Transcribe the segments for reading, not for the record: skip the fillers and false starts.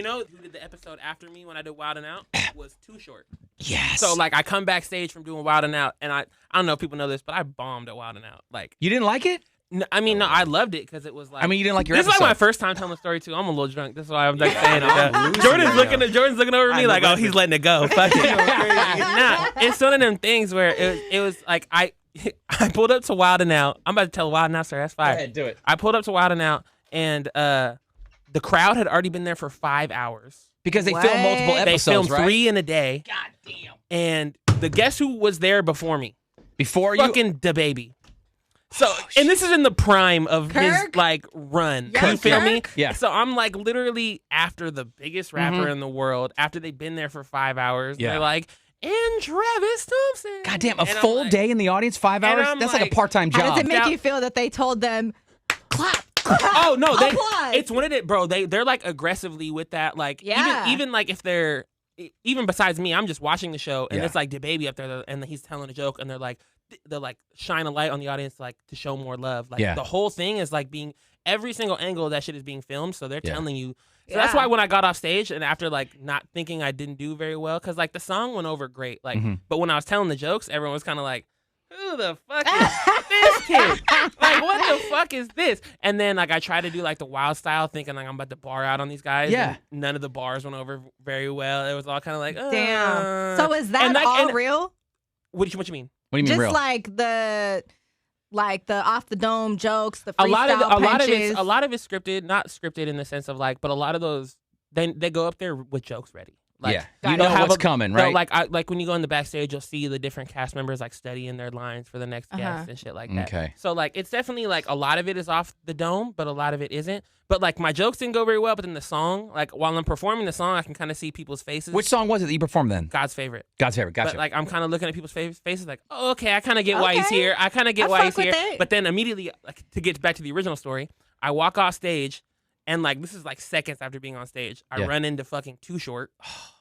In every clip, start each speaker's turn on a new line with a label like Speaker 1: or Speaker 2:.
Speaker 1: know who did the episode after me when I did Wild 'N Out? Was Too Short.
Speaker 2: Yes.
Speaker 1: So like I come backstage from doing Wild 'N Out, and I don't know if people know this, but I bombed at Wild 'N Out. Like
Speaker 2: you didn't like it?
Speaker 1: No, I loved it because it was like.
Speaker 2: I mean, you didn't like your
Speaker 1: This
Speaker 2: episode.
Speaker 1: is like my first time telling the story too. I'm a little drunk. This is why I'm like saying it. Jordan's looking over me like, oh, he's letting it go. Fuck it. Nah, it's one of them things where it was like I pulled up to Wild 'N Out. I'm about to tell Wild 'N Out, sir. That's fire.
Speaker 2: Go ahead, do it.
Speaker 1: I pulled up to Wild 'N Out, and the crowd had already been there for 5 hours
Speaker 2: Because they filmed multiple episodes,
Speaker 1: They filmed
Speaker 2: right?
Speaker 1: 3 in a day.
Speaker 2: God damn.
Speaker 1: And the guess who was there before me?
Speaker 2: Before you?
Speaker 1: Fucking DaBaby. So, and this is in the prime of his like run.
Speaker 3: Yeah,
Speaker 1: You feel me?
Speaker 2: Yeah.
Speaker 1: So I'm like literally after the biggest rapper in the world, after they've been there for 5 hours,
Speaker 2: Yeah.
Speaker 1: they're like, and Travis Thompson.
Speaker 2: God damn, a
Speaker 1: And I'm
Speaker 2: full
Speaker 1: like-
Speaker 2: day in the audience, 5 hours?
Speaker 1: I'm
Speaker 2: That's like a
Speaker 1: like,
Speaker 2: part-time
Speaker 3: How
Speaker 2: job.
Speaker 3: does it make you feel that they told them, clap?
Speaker 1: Oh no,
Speaker 3: Applause.
Speaker 1: it's one of it, bro. They're like aggressively with that. Like
Speaker 3: Yeah.
Speaker 1: even like if they're even besides me, I'm just watching the show and
Speaker 2: Yeah.
Speaker 1: it's like DaBaby up there and he's telling a joke and they're like shine a light on the audience like to show more love. Like
Speaker 2: Yeah.
Speaker 1: the whole thing is like being every single angle of that shit is being filmed, so they're
Speaker 2: Yeah.
Speaker 1: telling you. So that's why when I got off stage and after like not thinking I didn't do very well, because like the song went over great. Like, but when I was telling the jokes, everyone was kind of like, who the fuck is this kid? Like, what the fuck is this? And then like I tried to do like the wild style, thinking like I'm about to bar out on these guys.
Speaker 2: Yeah.
Speaker 1: And none of the bars went over very well. It was all kind of like,
Speaker 3: Damn. So is that
Speaker 1: And, like,
Speaker 3: all
Speaker 1: and-
Speaker 3: real?
Speaker 1: What you mean?
Speaker 2: What do you mean
Speaker 3: Just
Speaker 2: real?
Speaker 3: like the off the dome jokes, the freestyle
Speaker 1: A lot
Speaker 3: punches.
Speaker 1: of it's scripted, not scripted in the sense of like, but a lot of those they go up there with jokes ready. Like,
Speaker 2: yeah.
Speaker 3: got
Speaker 2: You
Speaker 3: it.
Speaker 2: know
Speaker 1: they'll have
Speaker 2: what's coming, right?
Speaker 1: Like when you go in the backstage, you'll see the different cast members like studying their lines for the next guest and shit like that.
Speaker 2: Okay.
Speaker 1: So like it's definitely like a lot of it is off the dome, but a lot of it isn't. But like my jokes didn't go very well, but then the song, like while I'm performing the song, I can kind of see people's faces.
Speaker 2: Which song was it that you performed then?
Speaker 1: God's Favorite.
Speaker 2: God's Favorite. Gotcha.
Speaker 1: But like I'm kind of looking at people's faces like, oh, okay, I kind of get why he's
Speaker 3: Okay.
Speaker 1: here. I kind of get
Speaker 3: I
Speaker 1: why he's
Speaker 3: fuck with
Speaker 1: here.
Speaker 3: it.
Speaker 1: But then immediately, like, to get back to the original story, I walk off stage. And like this is like seconds after being on stage, I
Speaker 2: Yeah.
Speaker 1: run into fucking Too Short,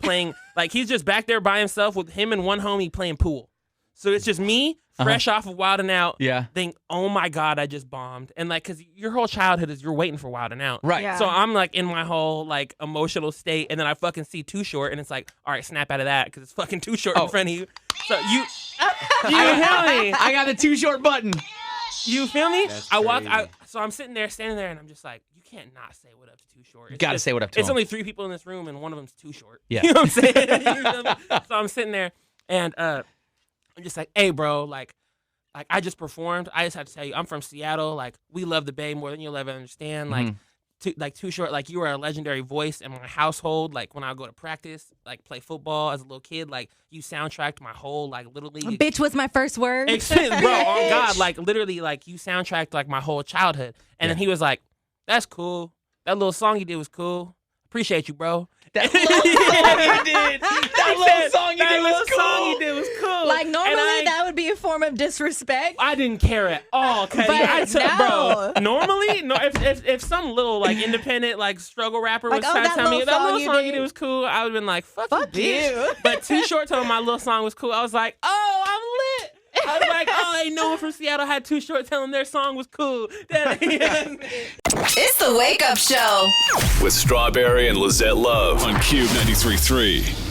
Speaker 1: playing like he's just back there by himself with him and one homie playing pool. So it's just me, fresh off of Wild 'N Out.
Speaker 2: Yeah.
Speaker 1: Think, oh my god, I just bombed, and like, cause your whole childhood is you're waiting for Wild 'N Out.
Speaker 2: Right.
Speaker 3: Yeah.
Speaker 1: So I'm like in my whole like emotional state, and then I fucking see Too Short, and it's like, all right, snap out of that, cause it's fucking Too Short in front of you. So you feel me?
Speaker 2: I got the Too Short button.
Speaker 1: You feel me?
Speaker 4: That's
Speaker 1: standing there, and I'm just like, you can't not say what up to Too Short.
Speaker 2: You gotta say what up to
Speaker 1: It's
Speaker 2: him.
Speaker 1: only 3 people in this room, and one of them's Too Short.
Speaker 2: Yeah.
Speaker 1: You know what I'm saying? You feel me? So I'm sitting there, and I'm just like, hey, bro, like I just performed. I just have to tell you, I'm from Seattle. Like, we love the Bay more than you'll ever understand. Like, Too Short, like, you are a legendary voice in my household. Like, when I go to practice, like, play football as a little kid, like, you soundtracked my whole, like, Little League
Speaker 3: Bitch was my first word.
Speaker 1: experience, bro. On God, like, literally, like, you soundtracked, like, my whole childhood. And then he was like, that's cool. That little song you did was cool. Appreciate you, bro.
Speaker 2: That little song you did. That little song you did was cool.
Speaker 1: song you did was cool.
Speaker 3: Like normally
Speaker 1: And
Speaker 3: that would be a form of disrespect.
Speaker 1: I didn't care at all, cause
Speaker 3: But
Speaker 1: I took,
Speaker 3: no.
Speaker 1: bro. Normally, no. If some little like independent like struggle rapper
Speaker 3: Like,
Speaker 1: was
Speaker 3: oh,
Speaker 1: trying to
Speaker 3: that
Speaker 1: tell me
Speaker 3: little
Speaker 1: that little
Speaker 3: song you
Speaker 1: song you
Speaker 3: did.
Speaker 1: did was cool, I would have been like, fuck
Speaker 3: Fuck
Speaker 1: you, bitch.
Speaker 3: you.
Speaker 1: But Too Short told me my little song was cool. I was like, oh, I'm lit. I was like, oh, ain't no one from Seattle had Too Short telling their song was cool.
Speaker 5: It's the Wake Up Show
Speaker 6: with Strawberry and Lizette Love on KUBE 93.3.